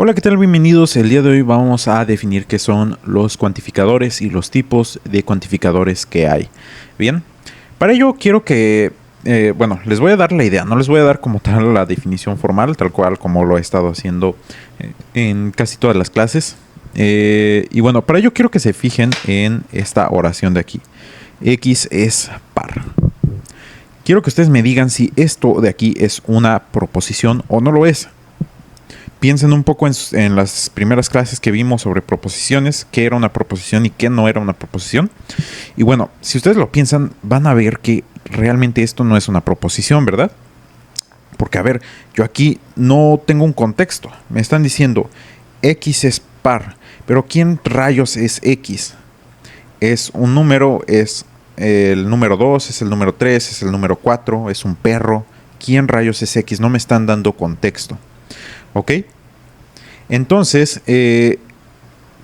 Hola, ¿qué tal? Bienvenidos. El día de hoy vamos a definir qué son los cuantificadores y los tipos de cuantificadores que hay. Bien, para ello quiero que, les voy a dar la idea, no les voy a dar como tal la definición formal, tal cual como lo he estado haciendo en casi todas las clases. Y bueno, para ello quiero que se fijen en esta oración de aquí. X es par. Quiero que ustedes me digan si esto de aquí es una proposición o no lo es. Piensen un poco en las primeras clases que vimos sobre proposiciones, qué era una proposición y qué no era una proposición. Y bueno, si ustedes lo piensan, van a ver que realmente esto no es una proposición, ¿verdad? Porque, a ver, yo aquí no tengo un contexto. Me están diciendo X es par, pero ¿quién rayos es X? Es un número, es el número 2, es el número 3, es el número 4, es un perro. ¿Quién rayos es X? No me están dando contexto. ¿Ok? Entonces,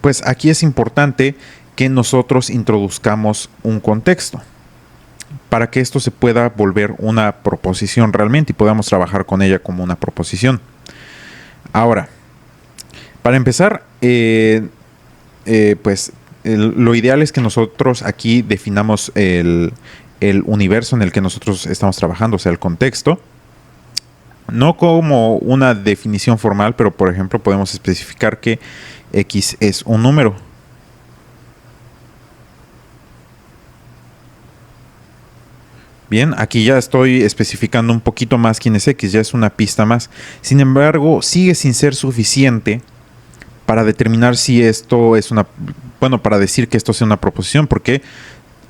pues aquí es importante que nosotros introduzcamos un contexto para que esto se pueda volver una proposición realmente y podamos trabajar con ella como una proposición. Ahora, para empezar, lo ideal es que nosotros aquí definamos el universo en el que nosotros estamos trabajando, o sea, el contexto. No como una definición formal, pero por ejemplo podemos especificar que X es un número. Bien, aquí ya estoy especificando un poquito más quién es X, ya es una pista más. Sin embargo, sigue sin ser suficiente para determinar si esto es para decir que esto sea una proposición, porque,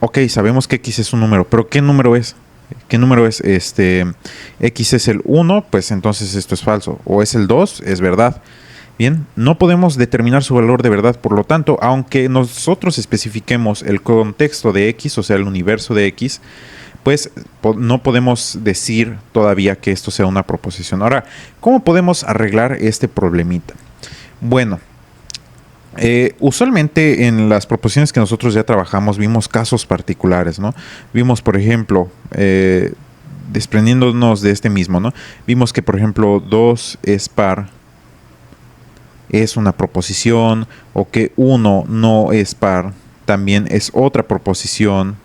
ok, sabemos que X es un número, pero ¿qué número es? ¿Qué número es? X es el 1, pues entonces esto es falso. O es el 2, es verdad. Bien, no podemos determinar su valor de verdad, por lo tanto, aunque nosotros especifiquemos el contexto de X, o sea, el universo de X, pues no podemos decir todavía que esto sea una proposición. Ahora, ¿cómo podemos arreglar este problemita? Bueno, usualmente en las proposiciones que nosotros ya trabajamos vimos casos particulares, ¿no? Vimos, por ejemplo, desprendiéndonos de este mismo, ¿no? Vimos que, por ejemplo, 2 es par, es una proposición, o que 1 no es par, también es otra proposición,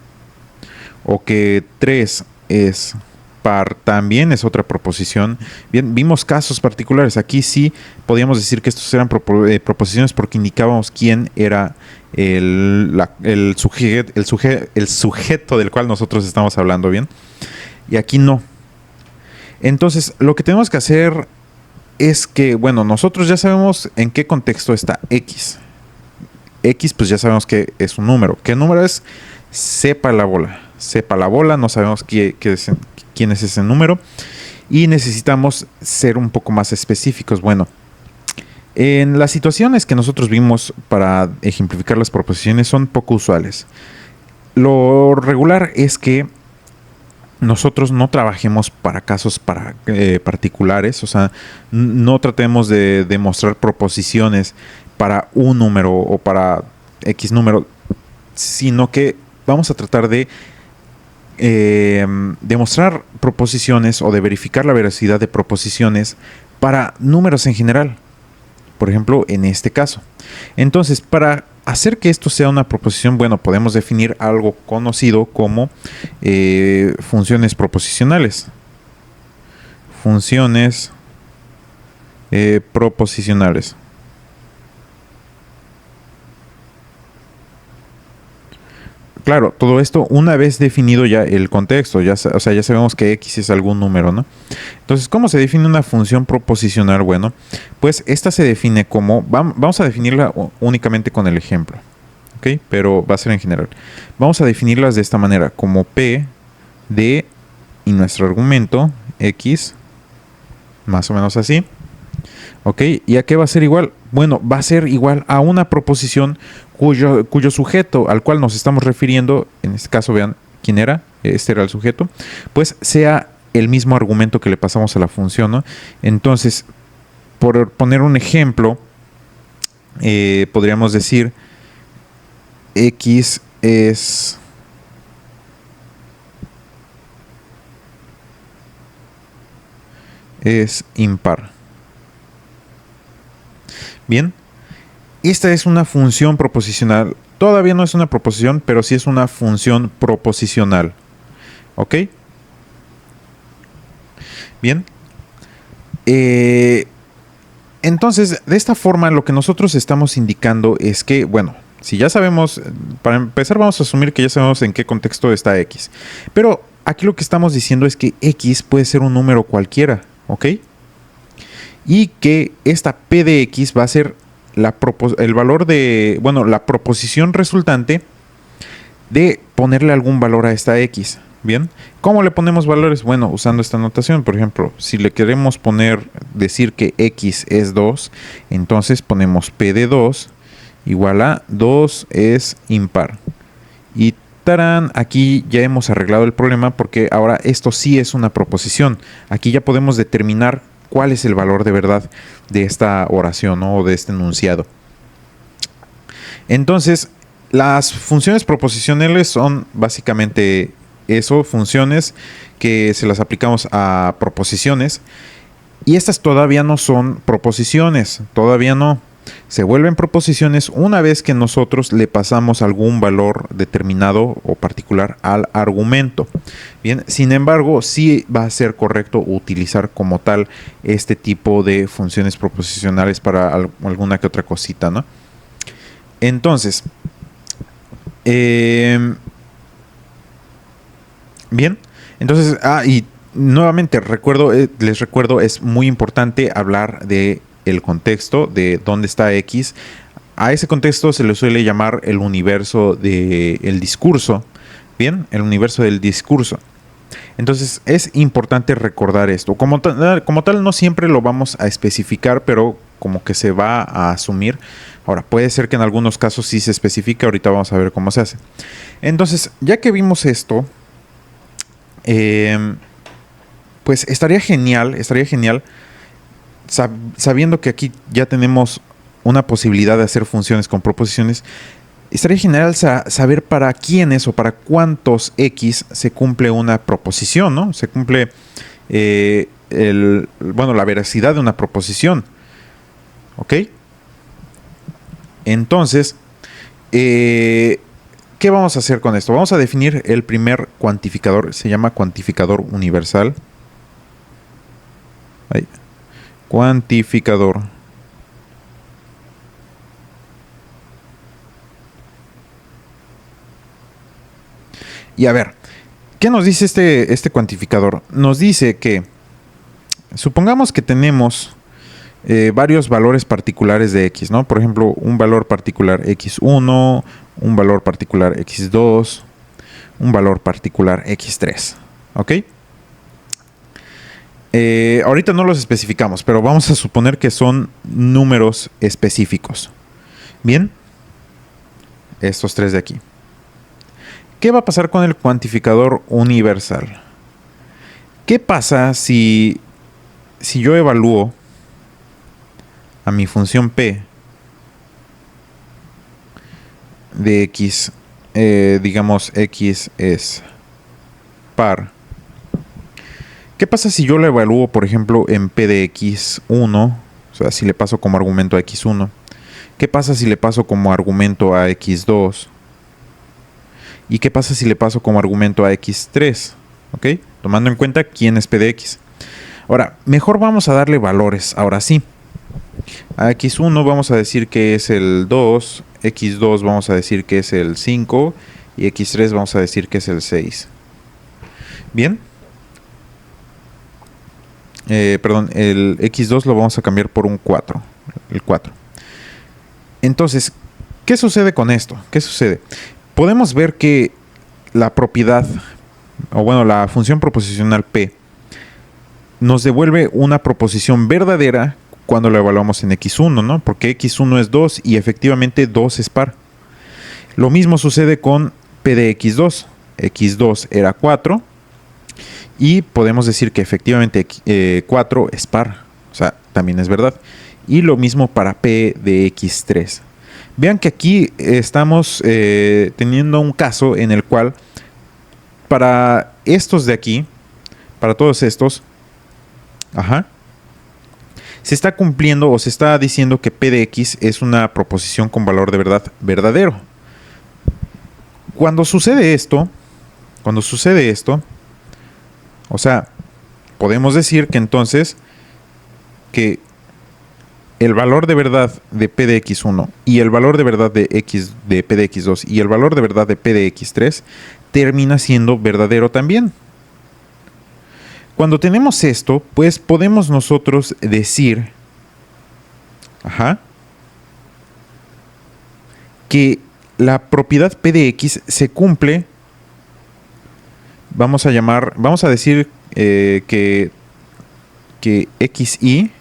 o que 3 es par, también es otra proposición. Bien, vimos casos particulares. Aquí sí podíamos decir que estos eran proposiciones porque indicábamos quién era el sujeto del cual nosotros estamos hablando, bien. Y aquí no. Entonces, lo que tenemos que hacer es que, bueno, nosotros ya sabemos en qué contexto está X. X, pues ya sabemos que es un número. ¿Qué número es? Sepa la bola, no sabemos quién es ese número y necesitamos ser un poco más específicos. Bueno, en las situaciones que nosotros vimos para ejemplificar las proposiciones son poco usuales. Lo regular es que nosotros no trabajemos para casos particulares, o sea, no tratemos de demostrar proposiciones para un número o para X número, sino que vamos a tratar de demostrar proposiciones o de verificar la veracidad de proposiciones para números en general. Por ejemplo, en este caso. Entonces, para hacer que esto sea una proposición, bueno, podemos definir algo conocido como funciones proposicionales. Funciones proposicionales. Claro, todo esto una vez definido ya el contexto, ya sabemos que X es algún número, ¿no? Entonces, ¿cómo se define una función proposicional? Bueno, pues esta se define como, vamos a definirla únicamente con el ejemplo, ¿ok? Pero va a ser en general. Vamos a definirlas de esta manera, como P de, y nuestro argumento, X, más o menos así. ¿Ok? ¿Y a qué va a ser igual? Bueno, va a ser igual a una proposición cuyo sujeto al cual nos estamos refiriendo, en este caso vean quién era, este era el sujeto, pues sea el mismo argumento que le pasamos a la función, ¿no? Entonces, por poner un ejemplo, podríamos decir X es impar. Bien, esta es una función proposicional. Todavía no es una proposición, pero sí es una función proposicional. ¿Ok? Bien. Entonces, de esta forma, lo que nosotros estamos indicando es que, bueno, si ya sabemos, para empezar vamos a asumir que ya sabemos en qué contexto está X. Pero aquí lo que estamos diciendo es que X puede ser un número cualquiera, ¿ok? Y que esta P de X va a ser el valor de, bueno, la proposición resultante de ponerle algún valor a esta X. Bien, ¿cómo le ponemos valores? Bueno, usando esta notación, por ejemplo, si le queremos decir que X es 2, entonces ponemos P de 2 igual a 2 es impar. Y tarán, aquí ya hemos arreglado el problema porque ahora esto sí es una proposición. Aquí ya podemos determinar cuál es el valor de verdad de esta oración, ¿no? O de este enunciado. Entonces, las funciones proposicionales son básicamente eso, funciones que se las aplicamos a proposiciones. Y estas todavía no son proposiciones, todavía no. Se vuelven proposiciones una vez que nosotros le pasamos algún valor determinado o particular al argumento. Bien, sin embargo, sí va a ser correcto utilizar como tal este tipo de funciones proposicionales para alguna que otra cosita, ¿no? Entonces, bien, entonces, y nuevamente les recuerdo, es muy importante hablar de el contexto, de dónde está X. A ese contexto se le suele llamar el universo del discurso, bien, el universo del discurso. Entonces es importante recordar esto. Como tal, no siempre lo vamos a especificar, pero como que se va a asumir. Ahora, puede ser que en algunos casos sí se especifique. Ahorita vamos a ver cómo se hace. Entonces, ya que vimos esto, pues estaría genial sabiendo que aquí ya tenemos una posibilidad de hacer funciones con proposiciones. Estaría genial saber para quiénes o para cuántos X se cumple una proposición, ¿no? Se cumple la veracidad de una proposición. ¿Ok? Entonces, ¿qué vamos a hacer con esto? Vamos a definir el primer cuantificador. Se llama cuantificador universal. Ahí. Cuantificador. Y a ver, ¿qué nos dice este cuantificador? Nos dice que, supongamos que tenemos varios valores particulares de X, ¿no? Por ejemplo, un valor particular X1, un valor particular X2, un valor particular X3, ¿ok? Ahorita no los especificamos, pero vamos a suponer que son números específicos. Bien, estos tres de aquí. ¿Qué va a pasar con el cuantificador universal? ¿Qué pasa si yo evalúo a mi función P de X, digamos X es par? ¿Qué pasa si yo la evalúo, por ejemplo, en P de X1? O sea, si le paso como argumento a X1. ¿Qué pasa si le paso como argumento a X2? ¿Y qué pasa si le paso como argumento a X3? ¿Ok? Tomando en cuenta quién es P de X. Ahora, mejor vamos a darle valores. Ahora sí. A X1 vamos a decir que es el 2. X2 vamos a decir que es el 5. Y X3 vamos a decir que es el 6. Bien. Perdón, el X2 lo vamos a cambiar por un 4. El 4. Entonces, ¿qué sucede con esto? ¿Qué sucede? Podemos ver que la propiedad, o bueno, la función proposicional P, nos devuelve una proposición verdadera cuando la evaluamos en X1, ¿no? Porque X1 es 2 y efectivamente 2 es par. Lo mismo sucede con P de X2. X2 era 4 y podemos decir que efectivamente 4 es par. O sea, también es verdad. Y lo mismo para P de X3. Vean que aquí estamos teniendo un caso en el cual para estos de aquí, para todos estos, se está cumpliendo o se está diciendo que P de X es una proposición con valor de verdad verdadero. Cuando sucede esto, o sea, podemos decir que entonces que el valor de verdad de P de X1 y el valor de verdad de P de X2 y el valor de verdad de P de X3 termina siendo verdadero también. Cuando tenemos esto, pues podemos nosotros decir que la propiedad P de X se cumple. Vamos a decir que XY,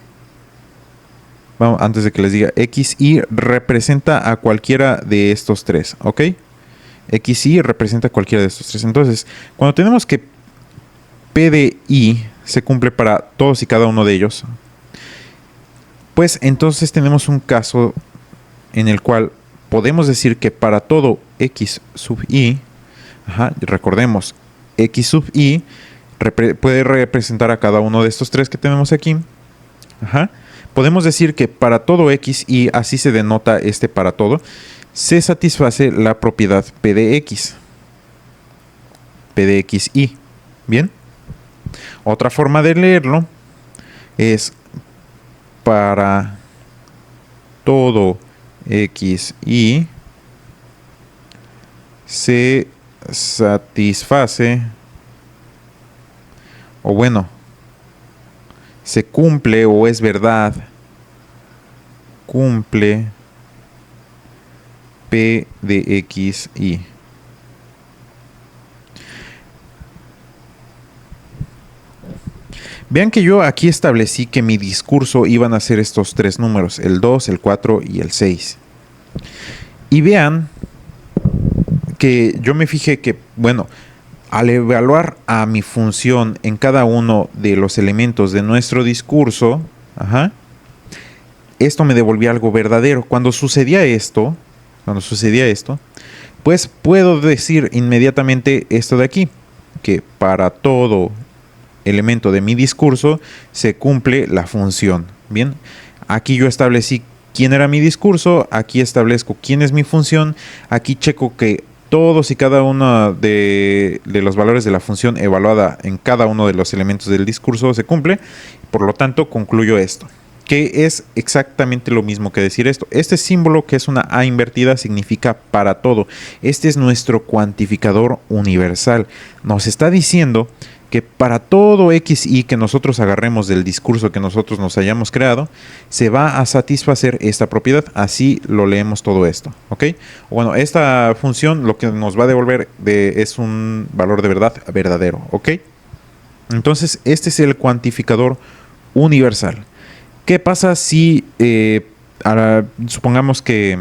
antes de que les diga, XY representa a cualquiera de estos tres, ¿ok? XY representa a cualquiera de estos tres. Entonces, cuando tenemos que P de Y se cumple para todos y cada uno de ellos, pues entonces tenemos un caso en el cual podemos decir que para todo X sub Y, recordemos, X sub Y puede representar a cada uno de estos tres que tenemos aquí. Podemos decir que para todo X y así se denota este para todo, se satisface la propiedad P de X. P de XY. Bien. Otra forma de leerlo es para todo XY se satisface, o bueno, se cumple o es verdad, cumple P de XY. Vean que yo aquí establecí que mi discurso iban a ser estos tres números, el 2, el 4 y el 6. Y vean que yo me fijé que, bueno, al evaluar a mi función en cada uno de los elementos de nuestro discurso, esto me devolvía algo verdadero. Cuando sucedía esto, pues puedo decir inmediatamente esto de aquí, que para todo elemento de mi discurso se cumple la función. Bien, aquí yo establecí quién era mi discurso, aquí establezco quién es mi función, aquí checo que todos y cada uno de los valores de la función evaluada en cada uno de los elementos del discurso se cumple. Por lo tanto, concluyo esto, que es exactamente lo mismo que decir esto. Este símbolo, que es una A invertida, significa para todo. Este es nuestro cuantificador universal. Nos está diciendo que para todo XY que nosotros agarremos del discurso que nosotros nos hayamos creado, se va a satisfacer esta propiedad. Así lo leemos todo esto, ¿ok? Bueno, esta función lo que nos va a devolver es un valor de verdad verdadero, ¿ok? Entonces, este es el cuantificador universal. ¿Qué pasa si, supongamos que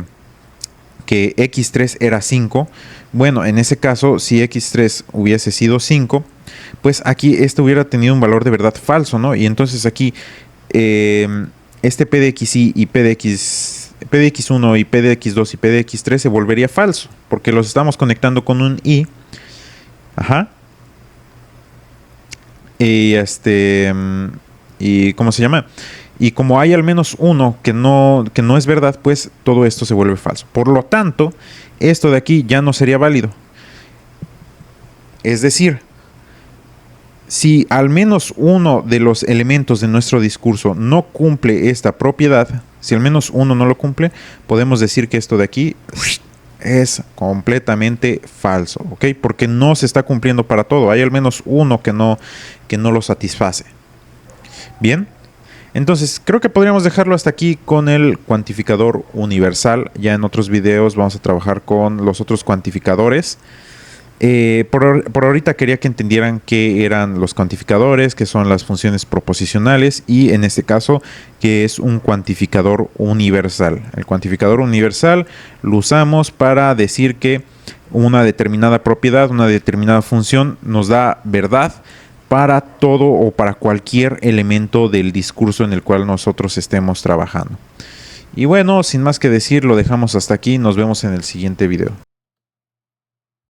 X3 era 5? Bueno, en ese caso, si X3 hubiese sido 5, pues aquí este hubiera tenido un valor de verdad falso, ¿no? Y entonces aquí este P de XY y P de X1 y P de X2 y P de X3 se volvería falso, porque los estamos conectando con un Y. Y ¿cómo se llama? Y como hay al menos uno que no es verdad, pues todo esto se vuelve falso. Por lo tanto, esto de aquí ya no sería válido. Es decir, si al menos uno de los elementos de nuestro discurso no cumple esta propiedad, si al menos uno no lo cumple, podemos decir que esto de aquí es completamente falso, ¿ok? Porque no se está cumpliendo para todo. Hay al menos uno que no lo satisface. Bien. Entonces, creo que podríamos dejarlo hasta aquí con el cuantificador universal. Ya en otros videos vamos a trabajar con los otros cuantificadores. Por ahorita quería que entendieran qué eran los cuantificadores, qué son las funciones proposicionales y en este caso qué es un cuantificador universal. El cuantificador universal lo usamos para decir que una determinada propiedad, una determinada función nos da verdad para todo o para cualquier elemento del discurso en el cual nosotros estemos trabajando. Y bueno, sin más que decir, lo dejamos hasta aquí. Nos vemos en el siguiente video.